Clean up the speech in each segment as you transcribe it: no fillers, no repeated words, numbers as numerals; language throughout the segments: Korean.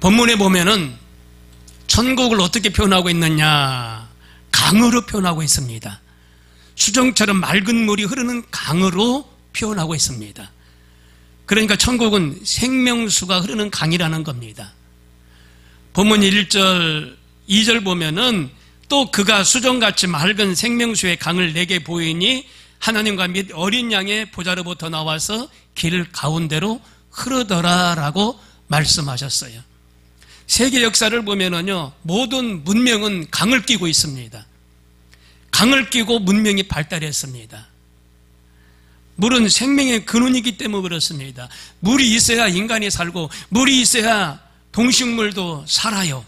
본문에 보면은 천국을 어떻게 표현하고 있느냐, 강으로 표현하고 있습니다. 수정처럼 맑은 물이 흐르는 강으로 표현하고 있습니다. 그러니까 천국은 생명수가 흐르는 강이라는 겁니다. 본문 1절 2절 보면은 또 그가 수정같이 맑은 생명수의 강을 내게 보이니 하나님과 및 어린 양의 보좌로부터 나와서 길 가운데로 흐르더라라고 말씀하셨어요. 세계 역사를 보면은요, 모든 문명은 강을 끼고 있습니다. 강을 끼고 문명이 발달했습니다. 물은 생명의 근원이기 때문에 그렇습니다. 물이 있어야 인간이 살고 물이 있어야 동식물도 살아요.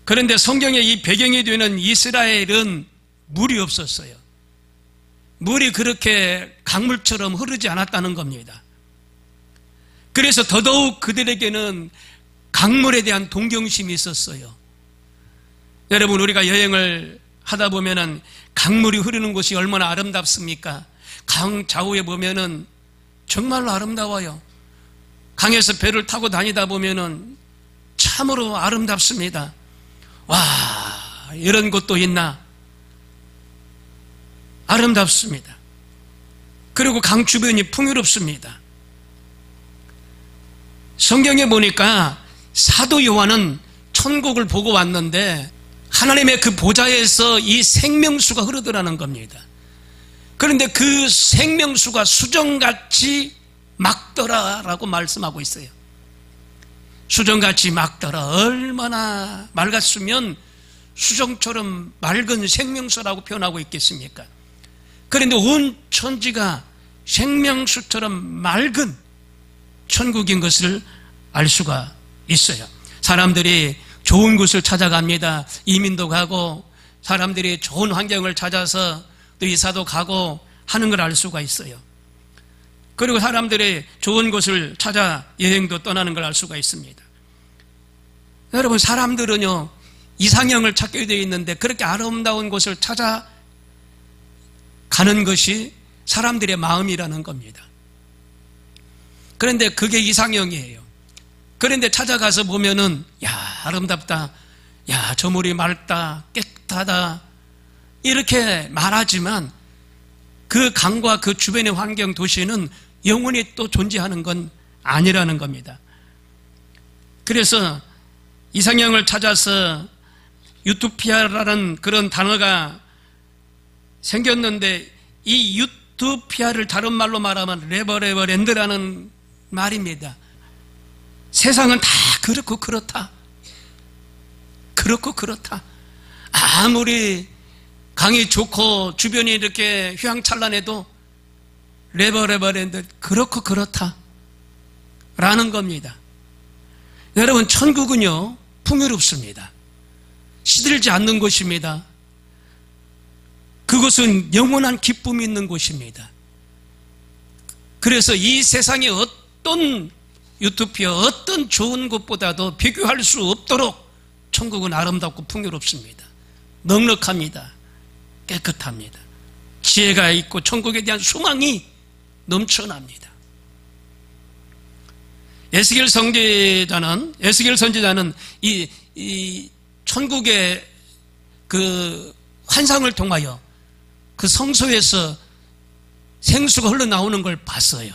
그런데 성경의 이 배경이 되는 이스라엘은 물이 없었어요. 물이 그렇게 강물처럼 흐르지 않았다는 겁니다. 그래서 더더욱 그들에게는 강물에 대한 동경심이 있었어요. 여러분, 우리가 여행을 하다 보면은 강물이 흐르는 곳이 얼마나 아름답습니까? 강 좌우에 보면은 정말로 아름다워요. 강에서 배를 타고 다니다 보면은 참으로 아름답습니다. 와, 이런 곳도 있나? 아름답습니다. 그리고 강 주변이 풍요롭습니다. 성경에 보니까 사도 요한은 천국을 보고 왔는데 하나님의 그 보좌에서 이 생명수가 흐르더라는 겁니다. 그런데 그 생명수가 수정같이 맑더라라고 말씀하고 있어요. 수정같이 맑더라. 얼마나 맑았으면 수정처럼 맑은 생명수라고 표현하고 있겠습니까? 그런데 온 천지가 생명수처럼 맑은 천국인 것을 알 수가 있어요. 사람들이 좋은 곳을 찾아갑니다. 이민도 가고 사람들이 좋은 환경을 찾아서 또 이사도 가고 하는 걸 알 수가 있어요. 그리고 사람들이 좋은 곳을 찾아 여행도 떠나는 걸 알 수가 있습니다. 여러분, 사람들은요, 이상형을 찾게 되어 있는데 그렇게 아름다운 곳을 찾아 가는 것이 사람들의 마음이라는 겁니다. 그런데 그게 이상형이에요. 그런데 찾아가서 보면은, 야, 아름답다. 야, 저 물이 맑다. 깨끗하다. 이렇게 말하지만 그 강과 그 주변의 환경 도시는 영원히 또 존재하는 건 아니라는 겁니다. 그래서 이상형을 찾아서 유토피아라는 그런 단어가 생겼는데 이 유토피아를 다른 말로 말하면 레버랜드라는 말입니다. 세상은 다 그렇고 그렇다. 그렇고 그렇다. 아무리 강이 좋고 주변이 이렇게 휘황찬란해도 레버랜드 그렇고 그렇다 라는 겁니다. 여러분, 천국은요 풍요롭습니다. 시들지 않는 곳입니다. 그곳은 영원한 기쁨이 있는 곳입니다. 그래서 이 세상의 어떤 유토피아, 어떤 좋은 곳보다도 비교할 수 없도록 천국은 아름답고 풍요롭습니다. 넉넉합니다. 깨끗합니다. 지혜가 있고 천국에 대한 소망이 넘쳐납니다. 에스겔 선지자는 이 천국의 그 환상을 통하여 그 성소에서 생수가 흘러나오는 걸 봤어요.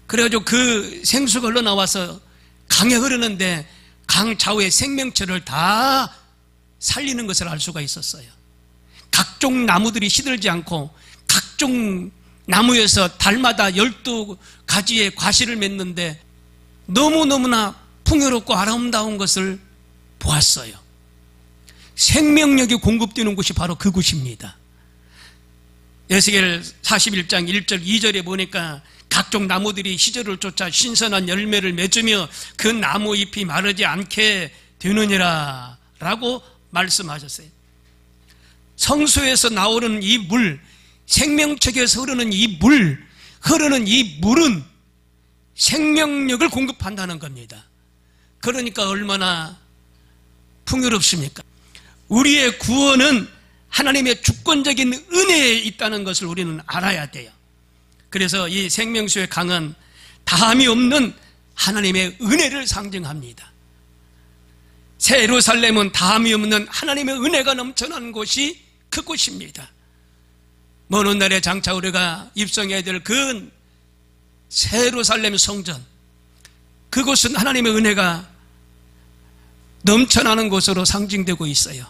그래가지고 그 생수가 흘러나와서 강에 흐르는데 강 좌우의 생명체를 다 살리는 것을 알 수가 있었어요. 각종 나무들이 시들지 않고 각종 나무에서 달마다 12가지의 과실을 맺는데 너무너무나 풍요롭고 아름다운 것을 보았어요. 생명력이 공급되는 곳이 바로 그곳입니다. 에스겔 41장 1절 2절에 보니까 각종 나무들이 시절을 쫓아 신선한 열매를 맺으며 그 나무 잎이 마르지 않게 되느니라 라고 말씀하셨어요. 성소에서 나오는 이 물, 생명책에서 흐르는 이 물, 흐르는 이 물은 생명력을 공급한다는 겁니다. 그러니까 얼마나 풍요롭습니까? 우리의 구원은 하나님의 주권적인 은혜에 있다는 것을 우리는 알아야 돼요. 그래서 이 생명수의 강은 다함이 없는 하나님의 은혜를 상징합니다. 새 예루살렘은 다함이 없는 하나님의 은혜가 넘쳐나는 곳이 그곳입니다. 먼 훗날에 장차 우리가 입성해야 될 그 새 예루살렘 성전, 그곳은 하나님의 은혜가 넘쳐나는 곳으로 상징되고 있어요.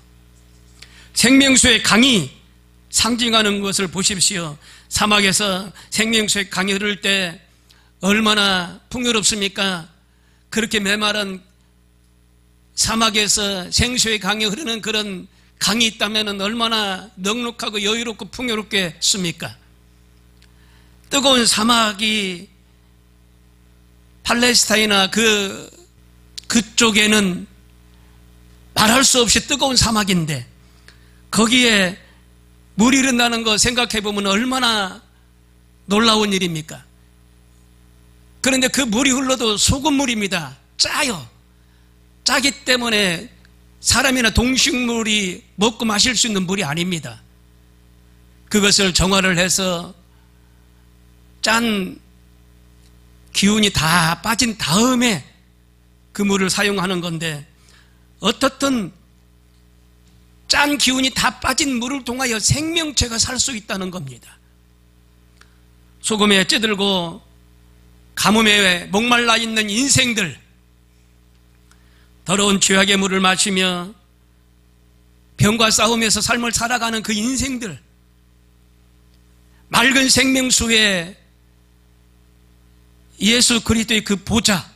생명수의 강이 상징하는 것을 보십시오. 사막에서 생명수의 강이 흐를 때 얼마나 풍요롭습니까? 그렇게 메마른 사막에서 생수의 강이 흐르는 그런 강이 있다면 얼마나 넉넉하고 여유롭고 풍요롭겠습니까? 뜨거운 사막이 팔레스타인이나 그쪽에는 말할 수 없이 뜨거운 사막인데 거기에 물이 흐른다는 거 생각해 보면 얼마나 놀라운 일입니까? 그런데 그 물이 흘러도 소금물입니다. 짜요. 짜기 때문에 사람이나 동식물이 먹고 마실 수 있는 물이 아닙니다. 그것을 정화를 해서 짠 기운이 다 빠진 다음에 그 물을 사용하는 건데, 어떻든 짠 기운이 다 빠진 물을 통하여 생명체가 살 수 있다는 겁니다. 소금에 찌들고 가뭄에 목말라 있는 인생들, 더러운 죄악의 물을 마시며 병과 싸우면서 삶을 살아가는 그 인생들, 맑은 생명수에 예수 그리스도의 그 보좌,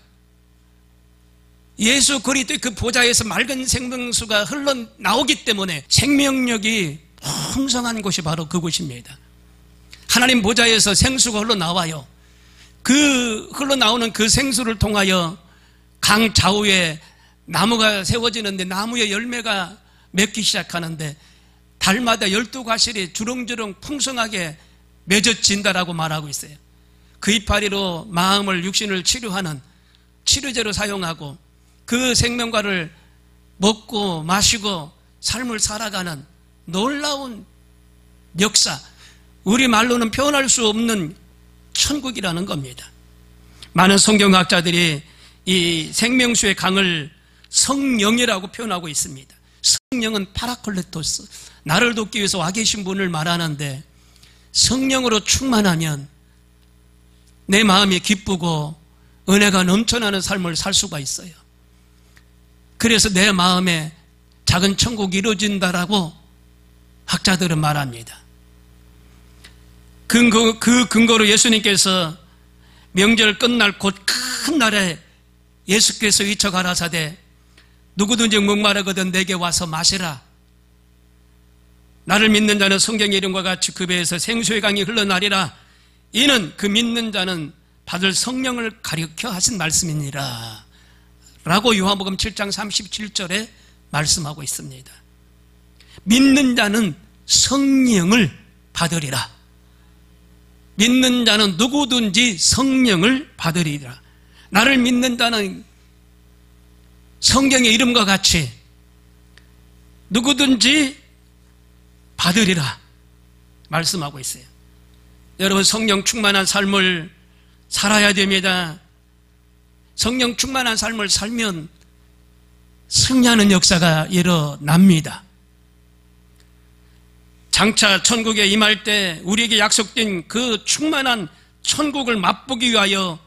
예수 그리스도의 그 보좌에서 맑은 생명수가 흘러나오기 때문에 생명력이 풍성한 곳이 바로 그곳입니다. 하나님 보좌에서 생수가 흘러나와요. 그 흘러나오는 그 생수를 통하여 강 좌우에 나무가 세워지는데 나무의 열매가 맺기 시작하는데 달마다 12가실이 주렁주렁 풍성하게 맺어진다라고 말하고 있어요. 그 이파리로 마음을 육신을 치료하는 치료제로 사용하고 그 생명과를 먹고 마시고 삶을 살아가는 놀라운 역사, 우리말로는 표현할 수 없는 천국이라는 겁니다. 많은 성경학자들이 이 생명수의 강을 성령이라고 표현하고 있습니다. 성령은 파라클레토스, 나를 돕기 위해서 와 계신 분을 말하는데, 성령으로 충만하면 내 마음이 기쁘고 은혜가 넘쳐나는 삶을 살 수가 있어요. 그래서 내 마음에 작은 천국이 이루어진다라고 학자들은 말합니다. 그 근거로 예수님께서 명절 끝날 곧 큰 날에 예수께서 이처 가라사대 누구든지 목마르거든 내게 와서 마시라. 나를 믿는 자는 성경의 이름과 같이 그 배에서 생수의 강이 흘러나리라. 이는 그 믿는 자는 받을 성령을 가리켜 하신 말씀이니라 라고 요한복음 7장 37절에 말씀하고 있습니다. 믿는 자는 성령을 받으리라. 믿는 자는 누구든지 성령을 받으리라. 나를 믿는 자는 성경의 이름과 같이 누구든지 받으리라 말씀하고 있어요. 여러분, 성령 충만한 삶을 살아야 됩니다. 성령 충만한 삶을 살면 승리하는 역사가 일어납니다. 장차 천국에 임할 때 우리에게 약속된 그 충만한 천국을 맛보기 위하여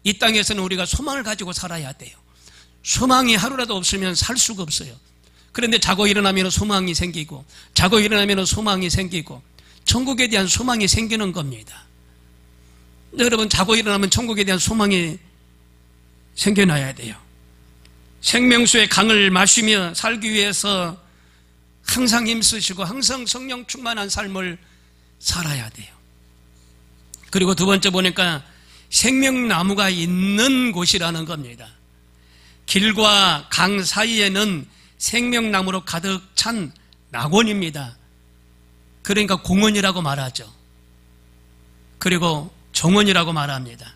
이 땅에서는 우리가 소망을 가지고 살아야 돼요. 소망이 하루라도 없으면 살 수가 없어요. 그런데 자고 일어나면 소망이 생기고, 자고 일어나면 소망이 생기고, 천국에 대한 소망이 생기는 겁니다. 여러분, 자고 일어나면 천국에 대한 소망이 생겨나야 돼요. 생명수의 강을 마시며 살기 위해서 항상 힘쓰시고 항상 성령 충만한 삶을 살아야 돼요. 그리고 두 번째 보니까 생명나무가 있는 곳이라는 겁니다. 길과 강 사이에는 생명나무로 가득 찬 낙원입니다. 그러니까 공원이라고 말하죠. 그리고 정원이라고 말합니다.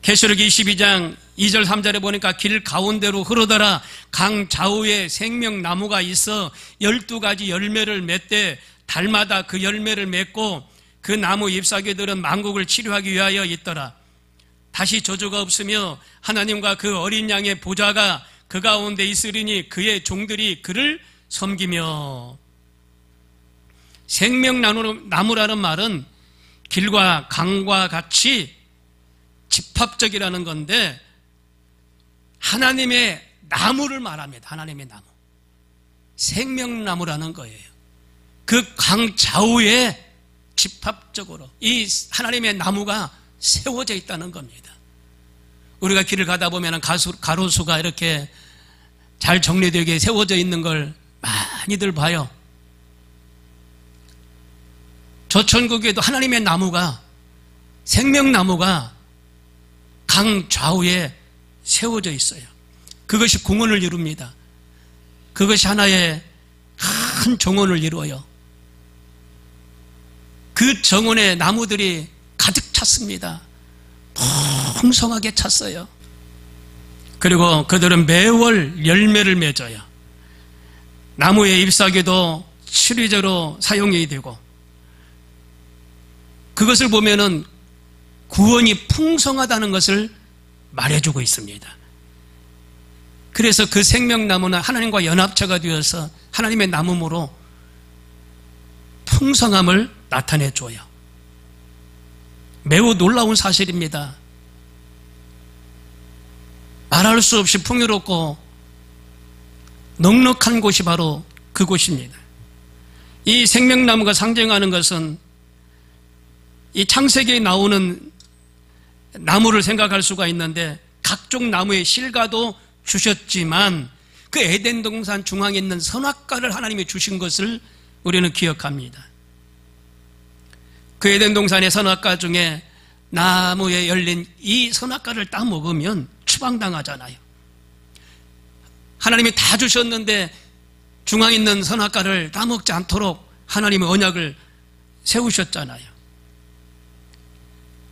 계시록 22장 2절 3절에 보니까 길 가운데로 흐르더라. 강 좌우에 생명나무가 있어 12가지 열매를 맺되 달마다 그 열매를 맺고 그 나무 잎사귀들은 만국을 치료하기 위하여 있더라. 다시 저주가 없으며 하나님과 그 어린 양의 보좌가 그 가운데 있으리니 그의 종들이 그를 섬기며. 생명나무라는 말은 길과 강과 같이 집합적이라는 건데 하나님의 나무를 말합니다. 하나님의 나무. 생명나무라는 거예요. 그 강 좌우에 집합적으로 이 하나님의 나무가 세워져 있다는 겁니다. 우리가 길을 가다 보면 가로수가 이렇게 잘 정리되게 세워져 있는 걸 많이들 봐요. 저 천국에도 하나님의 나무가, 생명나무가 강 좌우에 세워져 있어요. 그것이 공원을 이룹니다. 그것이 하나의 큰 정원을 이루어요. 그 정원에 나무들이 가득 찼습니다. 풍성하게 찼어요. 그리고 그들은 매월 열매를 맺어요. 나무의 잎사귀도 치료제로 사용이 되고, 그것을 보면은 구원이 풍성하다는 것을 말해주고 있습니다. 그래서 그 생명나무는 하나님과 연합체가 되어서 하나님의 나무로 풍성함을 나타내줘요. 매우 놀라운 사실입니다. 말할 수 없이 풍요롭고 넉넉한 곳이 바로 그곳입니다. 이 생명나무가 상징하는 것은 이 창세기에 나오는 나무를 생각할 수가 있는데 각종 나무의 실과도 주셨지만 그 에덴 동산 중앙에 있는 선악과를 하나님이 주신 것을 우리는 기억합니다. 그 에덴 동산의 선악과 중에 나무에 열린 이 선악과를 딱 먹으면 추방당하잖아요. 하나님이 다 주셨는데 중앙에 있는 선악과를 다 먹지 않도록 하나님의 언약을 세우셨잖아요.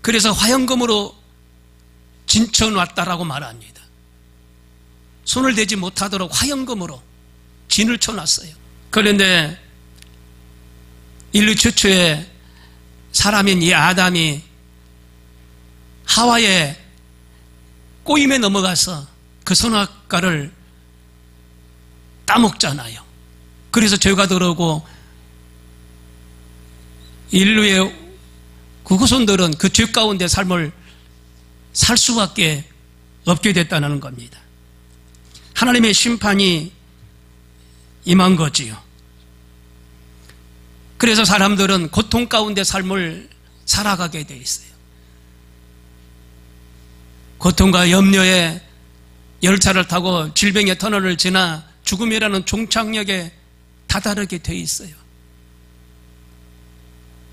그래서 화형금으로 진쳐놨다라고 말합니다. 손을 대지 못하도록 화형금으로 진을 쳐놨어요. 그런데 인류 최초의 사람인 이 아담이 하와의 꼬임에 넘어가서 그 선악과를 따먹잖아요. 그래서 죄가 들어오고 인류의 그 후손들은 그 죄 가운데 삶을 살 수밖에 없게 됐다는 겁니다. 하나님의 심판이 임한 거지요. 그래서 사람들은 고통 가운데 삶을 살아가게 돼 있어요. 고통과 염려에 열차를 타고 질병의 터널을 지나 죽음이라는 종착역에 다다르게 돼 있어요.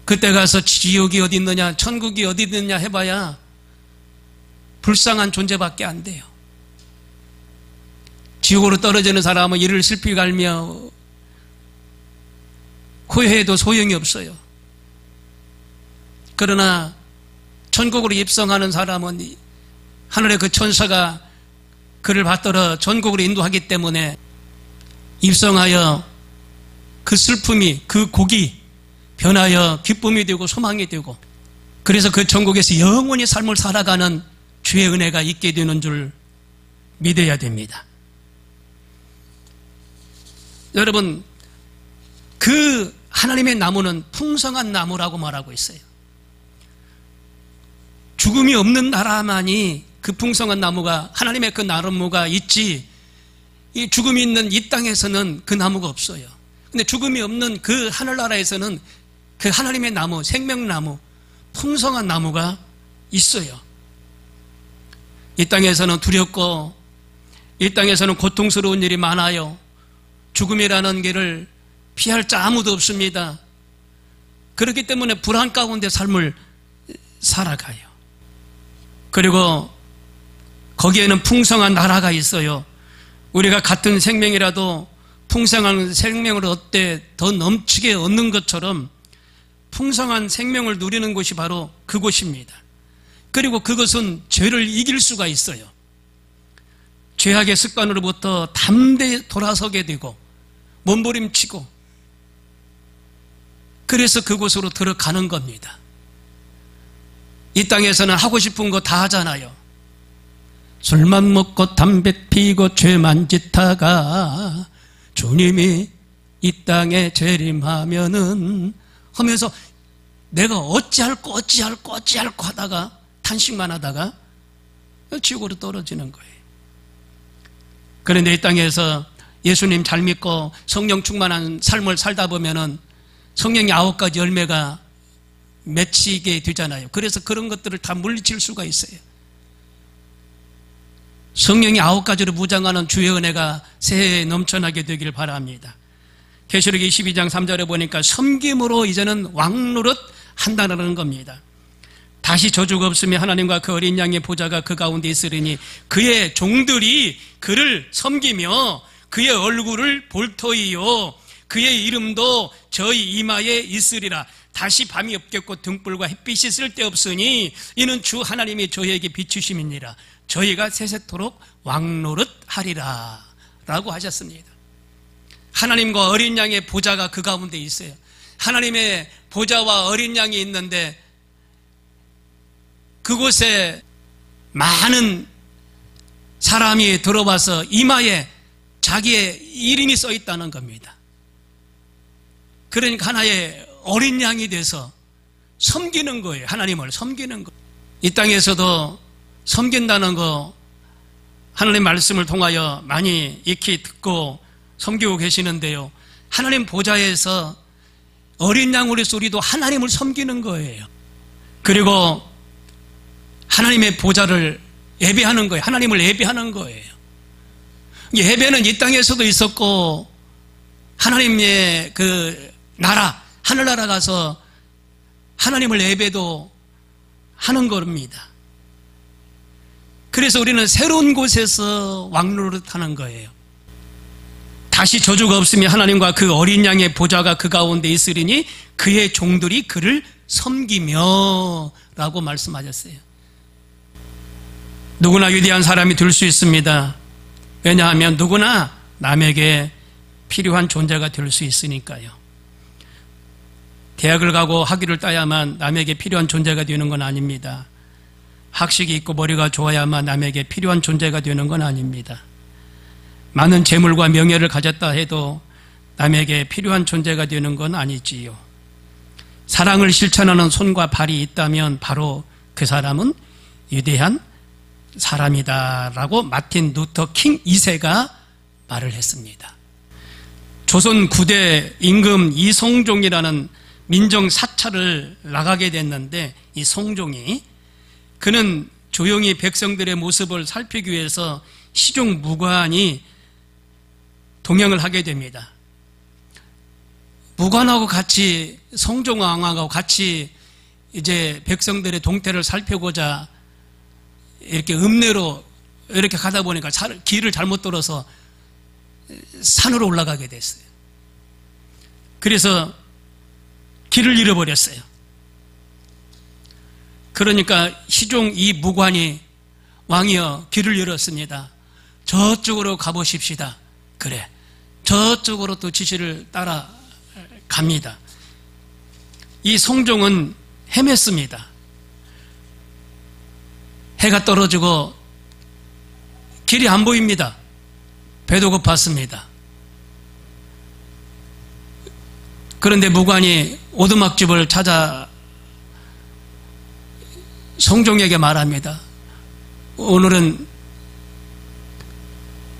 그때 가서 지옥이 어디 있느냐, 천국이 어디 있느냐 해봐야 불쌍한 존재밖에 안 돼요. 지옥으로 떨어지는 사람은 이를 슬피 갈며 고해도 소용이 없어요. 그러나 천국으로 입성하는 사람은 하늘의 그 천사가 그를 받들어 천국으로 인도하기 때문에 입성하여 그 슬픔이, 그 곡이 변하여 기쁨이 되고 소망이 되고, 그래서 그 천국에서 영원히 삶을 살아가는 주의 은혜가 있게 되는 줄 믿어야 됩니다. 여러분, 그 하나님의 나무는 풍성한 나무라고 말하고 있어요. 죽음이 없는 나라만이 그 풍성한 나무가, 하나님의 그 나무가 있지, 이 죽음이 있는 이 땅에서는 그 나무가 없어요. 근데 죽음이 없는 그 하늘나라에서는 그 하나님의 나무, 생명나무, 풍성한 나무가 있어요. 이 땅에서는 두렵고 이 땅에서는 고통스러운 일이 많아요. 죽음이라는 길을 피할 자 아무도 없습니다. 그렇기 때문에 불안 가운데 삶을 살아가요. 그리고 거기에는 풍성한 나라가 있어요. 우리가 같은 생명이라도 풍성한 생명을 얻되 더 넘치게 얻는 것처럼 풍성한 생명을 누리는 곳이 바로 그곳입니다. 그리고 그것은 죄를 이길 수가 있어요. 죄악의 습관으로부터 담대히 돌아서게 되고 몸부림치고, 그래서 그곳으로 들어가는 겁니다. 이 땅에서는 하고 싶은 거 다 하잖아요. 술만 먹고 담배 피고 죄만 짓다가 주님이 이 땅에 재림하면은 하면서 내가 어찌할꼬 하다가 탄식만 하다가 지옥으로 떨어지는 거예요. 그런데 이 땅에서 예수님 잘 믿고 성령 충만한 삶을 살다 보면은 성령의 9가지 열매가 맺히게 되잖아요. 그래서 그런 것들을 다 물리칠 수가 있어요. 성령이 9가지로 무장하는 주의 은혜가 새해에 넘쳐나게 되길 바랍니다. 계시록 22장 3절에 보니까 섬김으로 이제는 왕노릇 한다는 겁니다. 다시 저주가 없으며 하나님과 그 어린 양의 보좌가 그 가운데 있으리니 그의 종들이 그를 섬기며 그의 얼굴을 볼 터이요 그의 이름도 저희 이마에 있으리라. 다시 밤이 없겠고 등불과 햇빛이 쓸데없으니 이는 주 하나님이 저희에게 비추심이니라. 저희가 세세토록 왕노릇 하리라 라고 하셨습니다. 하나님과 어린 양의 보좌가 그 가운데 있어요. 하나님의 보좌와 어린 양이 있는데 그곳에 많은 사람이 들어와서 이마에 자기의 이름이 써 있다는 겁니다. 그러니까 하나의 어린 양이 돼서 섬기는 거예요. 하나님을 섬기는 거. 이 땅에서도 섬긴다는 거 하나님 말씀을 통하여 많이 익히 듣고 섬기고 계시는데요. 하나님 보좌에서 어린 양 우리소리도 하나님을 섬기는 거예요. 그리고 하나님의 보좌를 예배하는 거예요. 하나님을 예배하는 거예요. 예배는 이 땅에서도 있었고 하나님의 그 나라 하늘나라 가서 하나님을 예배도 하는 겁니다. 그래서 우리는 새로운 곳에서 왕노릇 하는 거예요. 다시 저주가 없으며 하나님과 그 어린 양의 보좌가 그 가운데 있으리니 그의 종들이 그를 섬기며 라고 말씀하셨어요. 누구나 위대한 사람이 될 수 있습니다. 왜냐하면 누구나 남에게 필요한 존재가 될 수 있으니까요. 대학을 가고 학위를 따야만 남에게 필요한 존재가 되는 건 아닙니다. 학식이 있고 머리가 좋아야만 남에게 필요한 존재가 되는 건 아닙니다. 많은 재물과 명예를 가졌다 해도 남에게 필요한 존재가 되는 건 아니지요. 사랑을 실천하는 손과 발이 있다면 바로 그 사람은 위대한 사람이다 라고 마틴 루터 킹 2세가 말을 했습니다. 조선 9대 임금 이성종이라는 민정 사찰을 나가게 됐는데 이 성종이 그는 조용히 백성들의 모습을 살피기 위해서 시종 무관이 동행을 하게 됩니다. 무관하고 같이 성종왕하고 같이 이제 백성들의 동태를 살펴보자 이렇게 읍내로 이렇게 가다 보니까 길을 잘못 들어서 산으로 올라가게 됐어요. 그래서 길을 잃어버렸어요. 그러니까 시종 이 무관이 왕이여 길을 잃었습니다. 저쪽으로 가보십시다. 그래. 저쪽으로 또 지시를 따라 갑니다. 이 성종은 헤맸습니다. 해가 떨어지고 길이 안 보입니다. 배도 고팠습니다. 그런데 무관이 오두막집을 찾아 성종에게 말합니다. 오늘은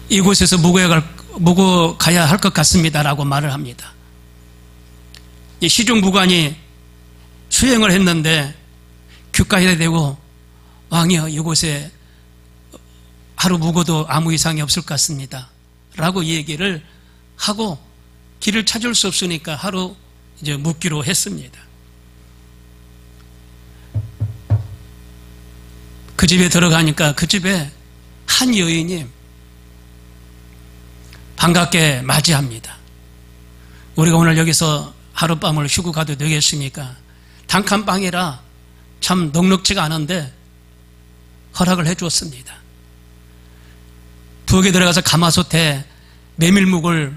이곳에서 묵어 가야 할 것 같습니다 라고 말을 합니다. 이 시종 무관이 수행을 했는데 귓가에 대고 왕이여 이곳에 하루 묵어도 아무 이상이 없을 것 같습니다 라고 얘기를 하고 길을 찾을 수 없으니까 하루 이제 묵기로 했습니다. 그 집에 들어가니까 그 집에 한 여인이 반갑게 맞이합니다. 우리가 오늘 여기서 하룻밤을 쉬고 가도 되겠습니까? 단칸방이라 참 넉넉지가 않은데 허락을 해 주었습니다. 부엌에 들어가서 가마솥에 메밀묵을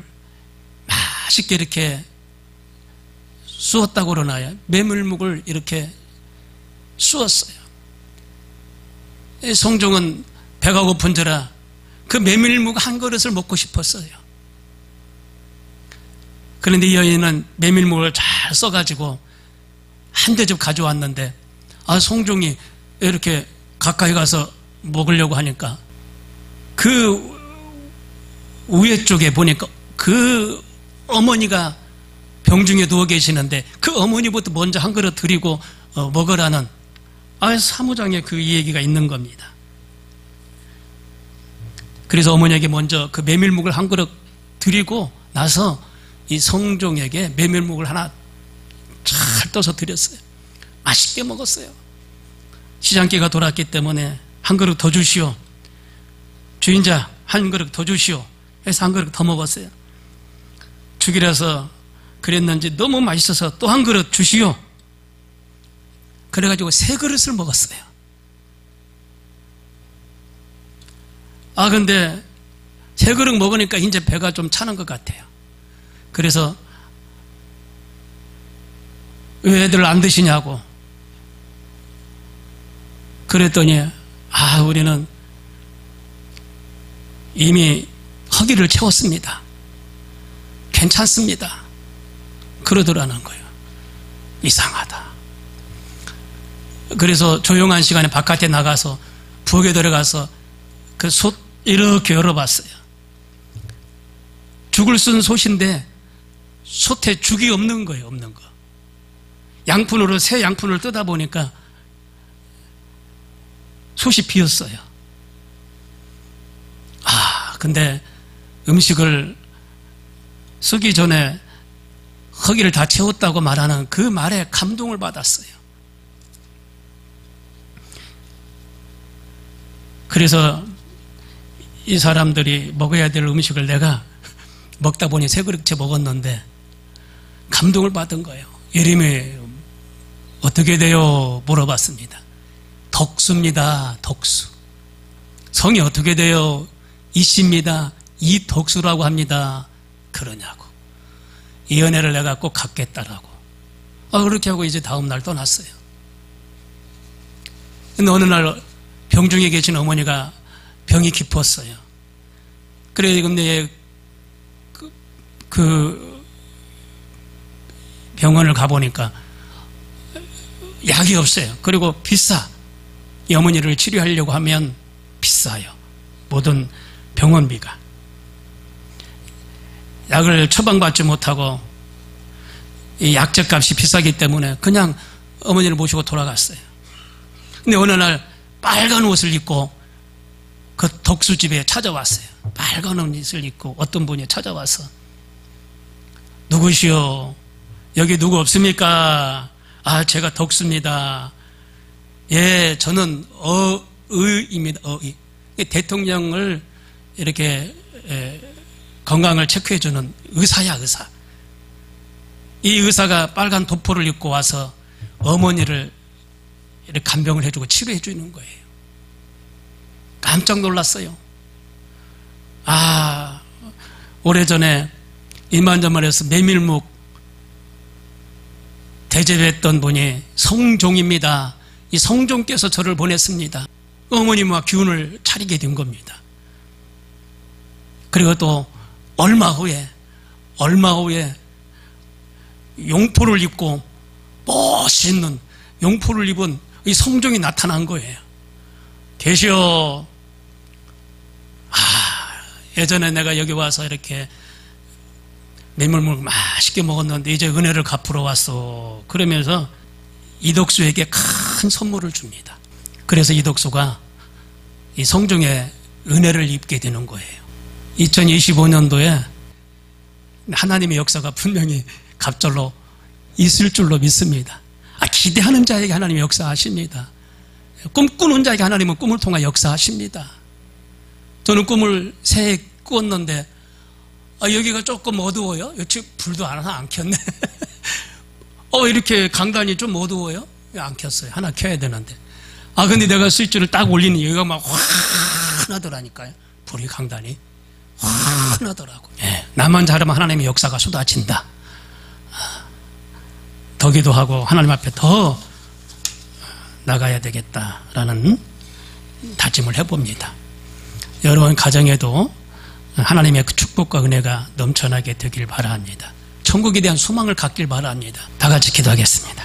맛있게 이렇게 쑤었다고 그러나요? 메밀묵을 이렇게 쑤었어요. 성종은 배가 고픈지라 그 메밀묵 한 그릇을 먹고 싶었어요. 그런데 이 여인은 메밀묵을 잘 써가지고 한 대접 가져왔는데 성종이 이렇게 가까이 가서 먹으려고 하니까 그 위에 쪽에 보니까 그 어머니가 병중에 누워 계시는데 그 어머니부터 먼저 한 그릇 드리고 먹으라는 사무장에 그 얘기가 있는 겁니다. 그래서 어머니에게 먼저 그 메밀묵을 한 그릇 드리고 나서 이 성종에게 메밀묵을 하나 잘 떠서 드렸어요. 맛있게 먹었어요. 시장기가 돌았기 때문에 한 그릇 더 주시오. 주인자 한 그릇 더 주시오. 해서 한 그릇 더 먹었어요. 죽이라서 그랬는지 너무 맛있어서 또 한 그릇 주시오. 그래가지고 3그릇을 먹었어요. 근데 3그릇 먹으니까 이제 배가 좀 차는 것 같아요. 그래서 왜 애들 안 드시냐고 그랬더니 우리는 이미 허기를 채웠습니다. 괜찮습니다. 그러더라는 거예요. 이상하다. 그래서 조용한 시간에 바깥에 나가서 부엌에 들어가서 그 솥 이렇게 열어봤어요. 죽을 쓴 솥인데 솥에 죽이 없는 거예요. 없는 거. 양푼으로 새 양푼을 뜯어 보니까 솥이 비었어요. 근데 음식을 쓰기 전에 허기를 다 채웠다고 말하는 그 말에 감동을 받았어요. 그래서 이 사람들이 먹어야 될 음식을 내가 먹다 보니 3그릇째 먹었는데 감동을 받은 거예요. 이름이 어떻게 돼요? 물어봤습니다. 덕수입니다. 덕수. 성이 어떻게 돼요? 이씨입니다. 이덕수라고 합니다. 그러냐고. 이 은혜를 내가 꼭 갚겠다라고. 그렇게 하고 이제 다음 날 떠났어요. 근데 어느 날 병중에 계신 어머니가 병이 깊었어요. 그래, 근데 그 병원을 가보니까 약이 없어요. 그리고 비싸. 이 어머니를 치료하려고 하면 비싸요. 모든 병원비가. 약을 처방받지 못하고 이 약제값이 비싸기 때문에 그냥 어머니를 모시고 돌아갔어요. 근데 어느 날 빨간 옷을 입고 그 덕수집에 찾아왔어요. 빨간 옷을 입고 어떤 분이 찾아와서 누구시오? 여기 누구 없습니까? 제가 덕수입니다. 예, 저는 의입니다. 어의. 대통령을 이렇게 건강을 체크해주는 의사야, 의사. 이 의사가 빨간 도포를 입고 와서 어머니를 이렇게 간병을 해주고 치료해주는 거예요. 깜짝 놀랐어요. 오래전에 이만저만해서 메밀묵 대접했던 분이 성종입니다. 이 성종께서 저를 보냈습니다. 어머니와 기운을 차리게 된 겁니다. 그리고 또 얼마 후에 용포를 입고 멋있는 용포를 입은 이 성종이 나타난 거예요. 계시오. 예전에 내가 여기 와서 이렇게 메밀묵 맛있게 먹었는데 이제 은혜를 갚으러 왔어. 그러면서 이덕수에게 큰 선물을 줍니다. 그래서 이덕수가 이 성종의 은혜를 입게 되는 거예요. 2025년도에 하나님의 역사가 분명히 갑절로 있을 줄로 믿습니다. 기대하는 자에게 하나님의 역사하십니다. 꿈꾸는 자에게 하나님은 꿈을 통해 역사하십니다. 저는 꿈을 새해 꾸었는데 여기가 조금 어두워요. 여기 불도 하나 안 켰네. 이렇게 강단이 좀 어두워요. 안 켰어요. 하나 켜야 되는데. 근데 내가 스위치를 딱 올리니 여기가 막 환하더라니까요. 불이 강단이 환하더라고. 나만 잘하면 하나님의 역사가 쏟아진다. 더 기도하고 하나님 앞에 더 나가야 되겠다라는 다짐을 해봅니다. 여러분 가정에도 하나님의 축복과 은혜가 넘쳐나게 되길 바랍니다. 천국에 대한 소망을 갖길 바랍니다. 다 같이 기도하겠습니다.